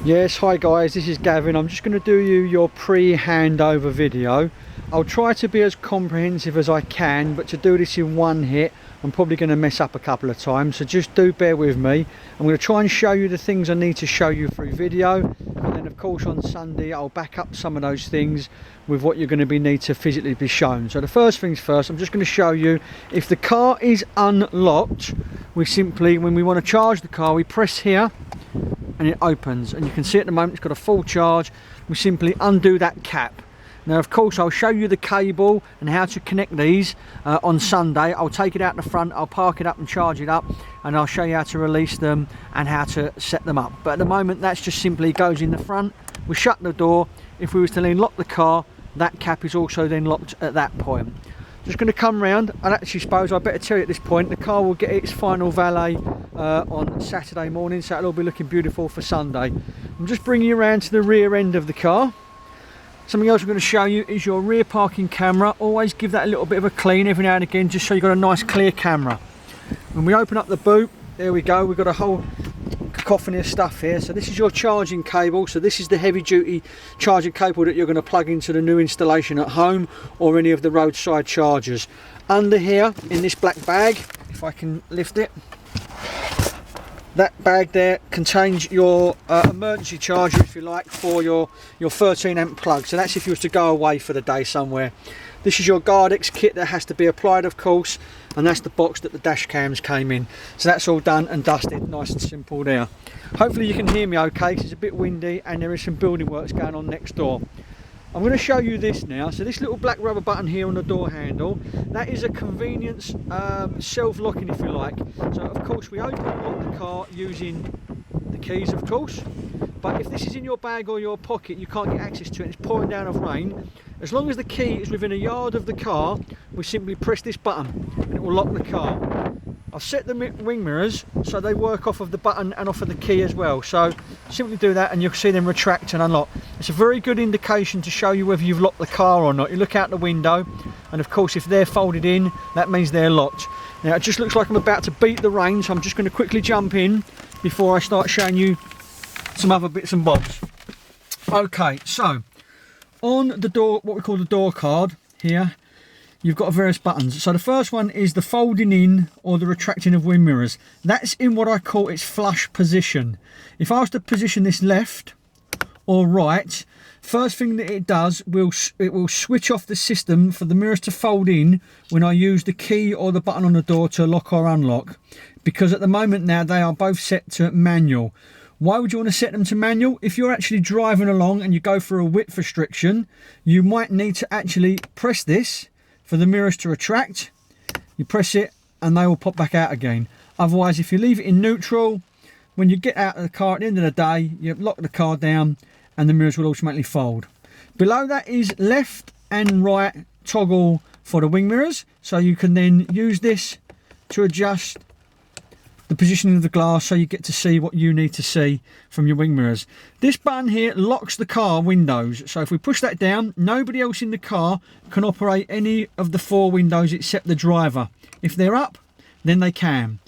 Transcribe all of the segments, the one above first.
Yes, hi guys, this is Gavin. I'm just going to do you your pre-handover video. I'll try to be as comprehensive as I can, but to do this in one hit I'm probably going to mess up a couple of times, so just do bear with me. I'm going to try and show you the things I need to show you through video, and then of course on Sunday I'll back up some of those things with what you're going to need to physically be shown. So the first things first, I'm just going to show you if the car is unlocked, we simply, when we want to charge the car, we press here and it opens, and you can see at the moment it's got a full charge. We simply undo that cap. Now of course I'll show you the cable and how to connect these on Sunday. I'll take it out the front, I'll park it up and charge it up, and I'll show you how to release them and how to set them up. But at the moment that's just simply goes in the front, we shut the door. If we was to then lock the car, that cap is also then locked at that point. Just going to come round, and actually suppose I better tell you at this point, the car will get its final valet on Saturday morning, so it'll all be looking beautiful for Sunday. I'm just bringing you around to the rear end of the car. Something else I'm going to show you is your rear parking camera. Always give that a little bit of a clean every now and again, just so you've got a nice clear camera. When we open up the boot, there we go, we've got a whole cacophony of stuff here. So this is your charging cable. So this is the heavy duty charging cable that you're going to plug into the new installation at home or any of the roadside chargers. Under here in this black bag, if I can lift it, that bag there contains your emergency charger, if you like, for your 13 amp plug. So that's if you was to go away for the day somewhere. This is your Gardex kit that has to be applied, of course, and that's the box that the dash cams came in. So that's all done and dusted, nice and simple there. Hopefully you can hear me okay, because it's a bit windy and there is some building works going on next door. I'm going to show you this now. So this little black rubber button here on the door handle, that is a convenience self-locking, if you like. So of course we open and lock the car using the keys, of course. But if this is in your bag or your pocket, you can't get access to it, it's pouring down of rain, as long as the key is within a yard of the car, we simply press this button and it will lock the car. I've set the wing mirrors so they work off of the button and off of the key as well. So simply do that and you'll see them retract and unlock. It's a very good indication to show you whether you've locked the car or not. You look out the window, and of course if they're folded in, that means they're locked. Now it just looks like I'm about to beat the rain, so I'm just going to quickly jump in before I start showing you some other bits and bobs. Okay, so on the door, what we call the door card here, you've got various buttons. So the first one is the folding in or the retracting of wing mirrors. That's in what I call its flush position. If I was to position this left or right, first thing that it does, it will switch off the system for the mirrors to fold in when I use the key or the button on the door to lock or unlock, because at the moment now they are both set to manual. Why would you want to set them to manual? If you're actually driving along and you go for a width restriction, you might need to actually press this for the mirrors to retract. You press it and they will pop back out again. Otherwise, if you leave it in neutral, when you get out of the car at the end of the day, you lock the car down and the mirrors will automatically fold. Below that is left and right toggle for the wing mirrors, so you can then use this to adjust the positioning of the glass so you get to see what you need to see from your wing mirrors. This button here locks the car windows, so if we push that down, nobody else in the car can operate any of the 4 windows except the driver. If they're up, then they can.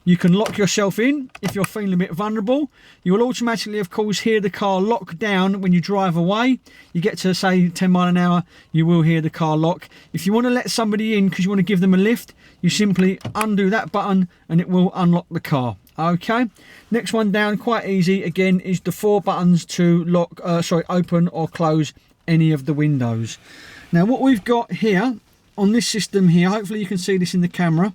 You can lock yourself in if you're feeling a bit vulnerable. You will automatically, of course, hear the car lock down when you drive away. You get to, say, 10 miles an hour, you will hear the car lock. If you want to let somebody in because you want to give them a lift, you simply undo that button and it will unlock the car. Okay, next one down, quite easy again, is the 4 buttons to lock, open or close any of the windows. Now what we've got here on this system here, hopefully you can see this in the camera.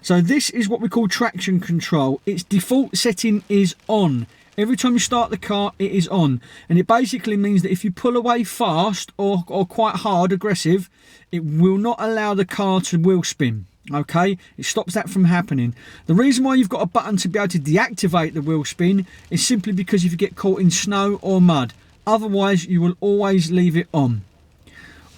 So this is what we call traction control. Its default setting is on. Every time you start the car, it is on. And it basically means that if you pull away fast or quite hard, aggressive, it will not allow the car to wheel spin. Okay, it stops that from happening. The reason why you've got a button to be able to deactivate the wheel spin is simply because if you get caught in snow or mud. Otherwise, you will always leave it on.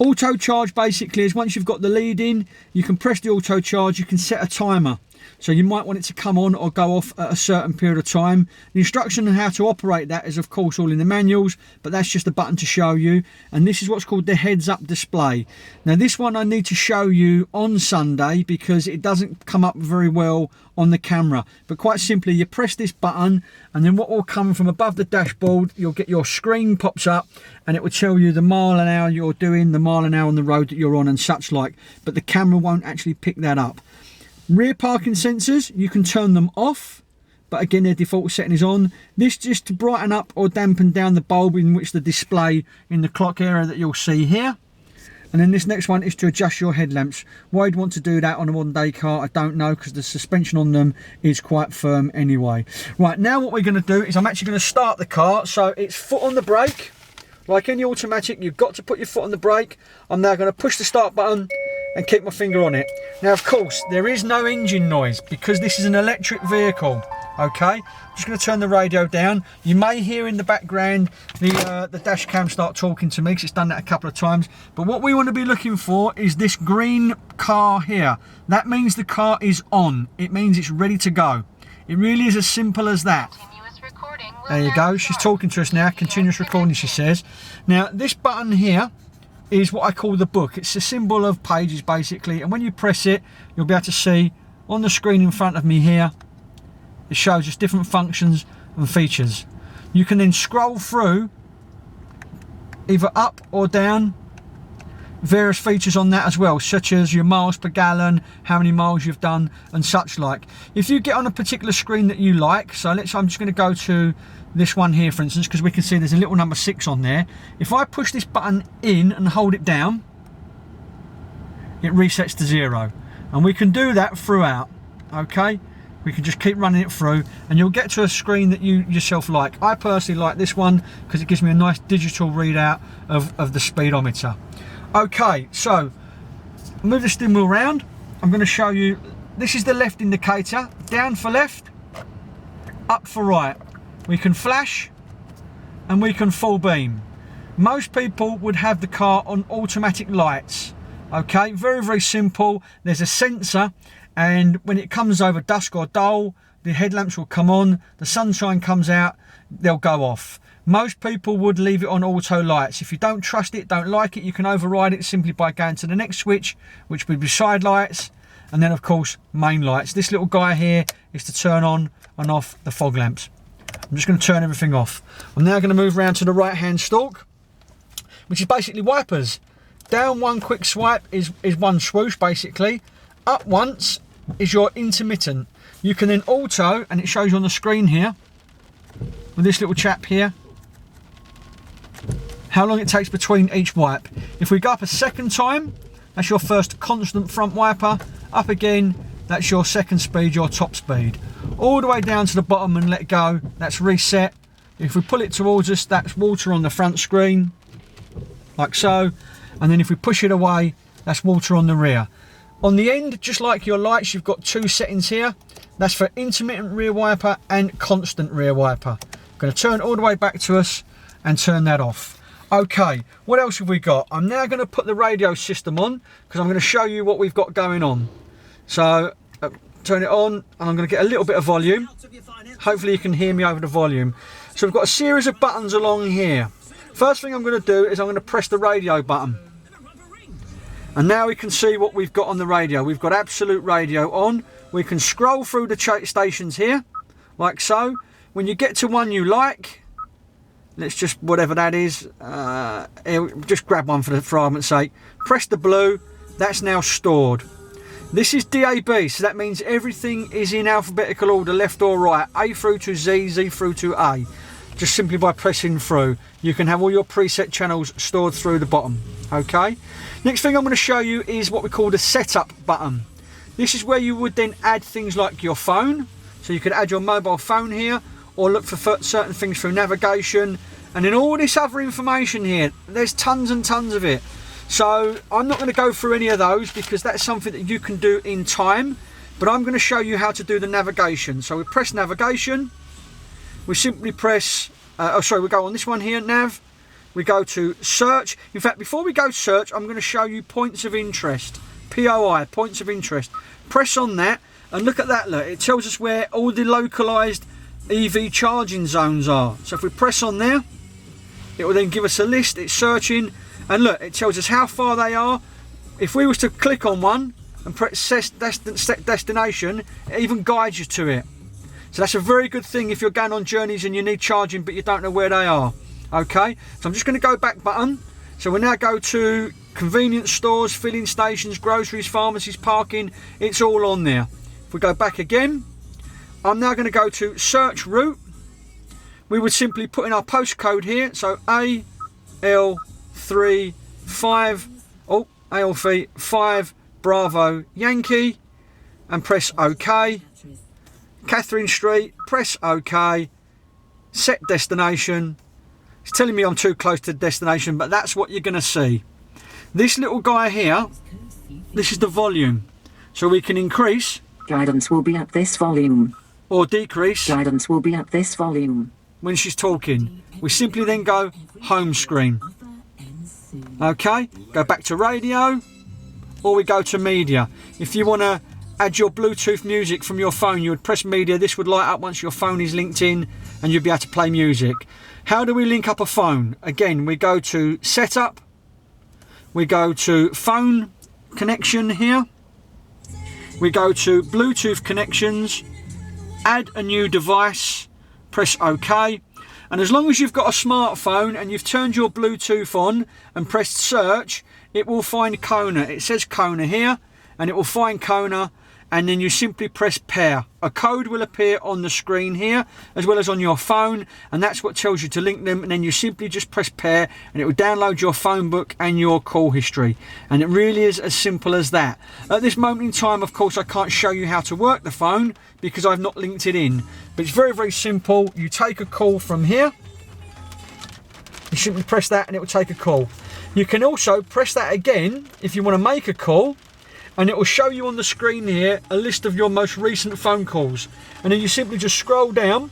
Auto charge basically is once you've got the lead in, you can press the auto charge, you can set a timer. So you might want it to come on or go off at a certain period of time. The instruction on how to operate that is of course all in the manuals, but that's just a button to show you. And this is what's called the heads up display. Now this one I need to show you on Sunday because it doesn't come up very well on the camera. But quite simply, you press this button and then what will come from above the dashboard, you'll get your screen pops up and it will tell you the mile an hour you're doing, the mile an hour on the road that you're on and such like. But the camera won't actually pick that up. Rear parking sensors, you can turn them off, but again their default setting is on. This just to brighten up or dampen down the bulb in which the display in the clock area that you'll see here. And then this next one is to adjust your headlamps. Why you'd want to do that on a modern day car, I don't know, because the suspension on them is quite firm anyway. Right, now what we're going to do is I'm actually going to start the car. So it's foot on the brake. Like any automatic, you've got to put your foot on the brake. I'm now going to push the start button and keep my finger on it. Now of course there is no engine noise because this is an electric vehicle. Okay, I'm just going to turn the radio down. You may hear in the background the dash cam start talking to me because it's done that a couple of times. But what we want to be looking for is this green car here. That means the car is on. It means it's ready to go. It really is as simple as that. There you go, she's talking to us now. Continuous recording, she says. Now this button here is what I call the book. It's a symbol of pages basically, and when you press it you'll be able to see on the screen in front of me here, it shows us different functions and features. You can then scroll through either up or down various features on that as well, such as your miles per gallon, how many miles you've done and such like. If you get on a particular screen that you like, so I'm just going to go to this one here for instance, because we can see there's a little number 6 on there. If I push this button in and hold it down, it resets to 0, and we can do that throughout. Okay, we can just keep running it through and you'll get to a screen that you yourself like. I personally like this one because it gives me a nice digital readout of the speedometer. Okay, so move the steering wheel around. I'm going to show you, this is the left indicator, down for left, up for right. We can flash and we can full beam. Most people would have the car on automatic lights. Okay, very, very simple. There's a sensor, and when it comes over dusk or dull, the headlamps will come on, the sunshine comes out, they'll go off. Most people would leave it on auto lights. If you don't trust it, don't like it, you can override it simply by going to the next switch, which would be side lights, and then of course main lights. This little guy here is to turn on and off the fog lamps. I'm just going to turn everything off. I'm now going to move around to the right hand stalk, which is basically wipers. Down one quick swipe is one swoosh basically. Up once is your intermittent. You can then auto, and it shows you on the screen here with this little chap here how long it takes between each wipe. If we go up a second time, that's your first constant front wiper. Up again, that's your second speed, your top speed. All the way down to the bottom and let go, that's reset. If we pull it towards us, that's water on the front screen, like so. And then if we push it away, that's water on the rear. On the end, just like your lights, you've got 2 settings here. That's for intermittent rear wiper and constant rear wiper. I'm going to turn all the way back to us and turn that off. Okay, what else have we got? I'm now going to put the radio system on because I'm going to show you what we've got going on. So turn it on, and I'm going to get a little bit of volume. Hopefully you can hear me over the volume. So we've got a series of buttons along here. First thing I'm going to do is I'm going to press the radio button. And now we can see what we've got on the radio. We've got absolute radio on. We can scroll through the stations here, like so. When you get to one you like, let's just, whatever that is, just grab one for argument's sake. Press the blue, that's now stored. This is DAB, so that means everything is in alphabetical order, left or right, A through to Z, Z through to A. Just simply by pressing through. You can have all your preset channels stored through the bottom. Okay. Next thing I'm going to show you is what we call the setup button. This is where you would then add things like your phone. So you could add your mobile phone here, or look for certain things through navigation, and then all this other information here. There's tons and tons of it. So I'm not going to go through any of those because that's something that you can do in time, but I'm going to show you how to do the navigation. So we press navigation, we simply press, we go on this one here, nav, we go to search. In fact, before we go search, I'm going to show you points of interest, POI, points of interest. Press on that, And look at that, look, it tells us where all the localised EV charging zones are. So if we press on there, it will then give us a list. It's searching, and look, it tells us how far they are. If we was to click on one and press set destination, it even guides you to it. So that's a very good thing if you're going on journeys and you need charging but you don't know where they are. Okay, so I'm just going to go back button. So we'll now go to convenience stores, filling stations, groceries, pharmacies, parking. It's all on there. If we go back again, I'm now going to go to search route. We would simply put in our postcode here. So AL3 5 Bravo Yankee, and press OK. Catherine Street, press OK. Set destination. It's telling me I'm too close to the destination, but that's what you're going to see. This little guy here, this is the volume. So we can increase. Guidance will be at this volume. Or decrease. Guidance will be at this volume. When she's talking. We simply then go home screen. Okay, go back to radio, or we go to media. If you want to add your Bluetooth music from your phone, you would press media. This would light up once your phone is linked in, and you'll be able to play music. How do we link up a phone? Again, we go to setup, we go to phone connection here, we go to Bluetooth connections, add a new device, press OK. And as long as you've got a smartphone and you've turned your Bluetooth on and pressed search, it will find Kona. It says Kona here, and it will find Kona, and then you simply press pair. A code will appear on the screen here as well as on your phone, and that's what tells you to link them. And then you simply just press pair, and it will download your phone book and your call history. And it really is as simple as that. At this moment in time, of course, I can't show you how to work the phone because I've not linked it in, but it's very, very simple. You take a call from here, you simply press that and it will take a call. You can also press that again if you want to make a call, and it will show you on the screen here a list of your most recent phone calls. And then you simply just scroll down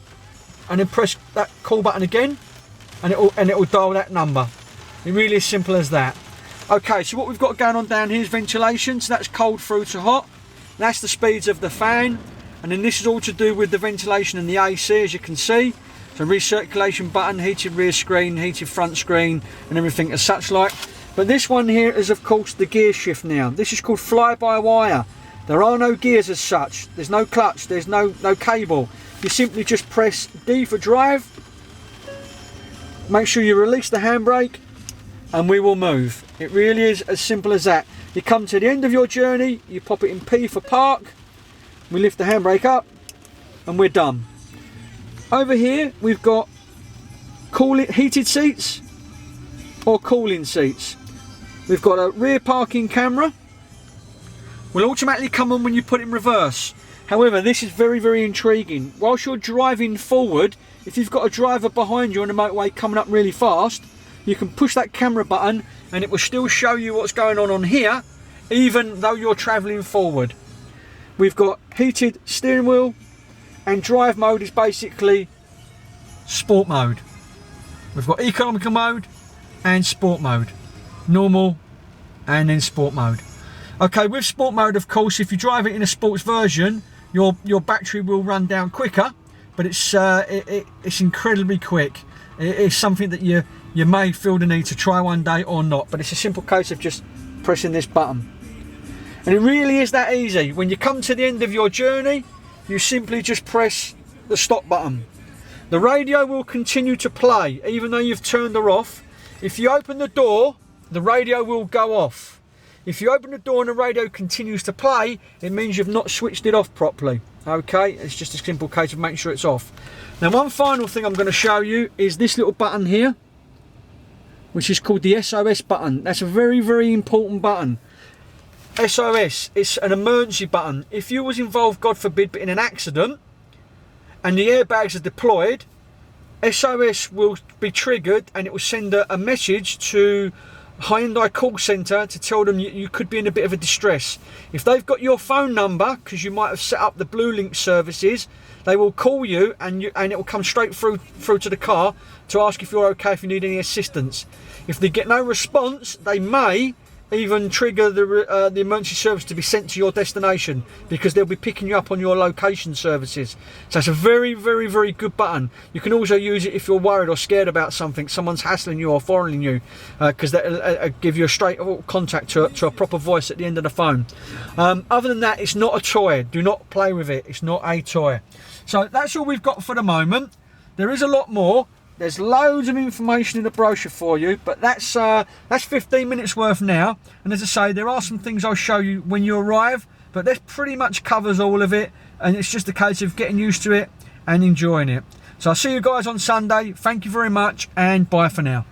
and then press that call button again, and it will dial that number. It really is simple as that. Okay, so what we've got going on down here is ventilation. So that's cold through to hot. That's the speeds of the fan, and then this is all to do with the ventilation and the AC, as you can see. So recirculation button, heated rear screen, heated front screen, and everything as such like. But this one here is of course the gear shift now. This is called fly-by-wire. There are no gears as such. There's no clutch, there's no cable. You simply just press D for drive. Make sure you release the handbrake and we will move. It really is as simple as that. You come to the end of your journey, you pop it in P for park. We lift the handbrake up and we're done. Over here we've got heated seats or cooling seats. We've got a rear parking camera. Will automatically come on when you put it in reverse. However, this is very, very intriguing. Whilst you're driving forward, if you've got a driver behind you on the motorway coming up really fast, you can push that camera button and it will still show you what's going on here, even though you're travelling forward. We've got heated steering wheel, and drive mode is basically sport mode. We've got economical mode and sport mode. Normal and then sport mode. Okay, with sport mode, of course, if you drive it in a sports version, your battery will run down quicker, but it's incredibly quick. It is something that you may feel the need to try one day or not, but it's a simple case of just pressing this button. And it really is that easy. When you come to the end of your journey, you simply just press the stop button. The radio will continue to play even though you've turned her off. If you open the door, the radio will go off. If you open the door and the radio continues to play, it means you've not switched it off properly. Okay, it's just a simple case of making sure it's off. Now, one final thing I'm going to show you is this little button here, which is called the SOS button. That's a very, very important button. SOS, it's an emergency button. If you was involved, God forbid, but in an accident and the airbags are deployed, SOS will be triggered and it will send a message to Hyundai call centre to tell them you could be in a bit of a distress. If they've got your phone number, because you might have set up the Blue Link services, they will call you and it will come straight through to the car to ask if you're okay, if you need any assistance. If they get no response, they may even trigger the emergency service to be sent to your destination, because they'll be picking you up on your location services. So it's a very, very, very good button. You can also use it if you're worried or scared about something, someone's hassling you or following you, because that'll give you a straight contact to a proper voice at the end of the phone. Other than that, it's not a toy. Do not play with it. It's not a toy. So that's all we've got for the moment. There is a lot more. There's loads of information in the brochure for you, but that's 15 minutes worth now. And as I say, there are some things I'll show you when you arrive, but that pretty much covers all of it, and it's just a case of getting used to it and enjoying it. So I'll see you guys on Sunday. Thank you very much, and bye for now.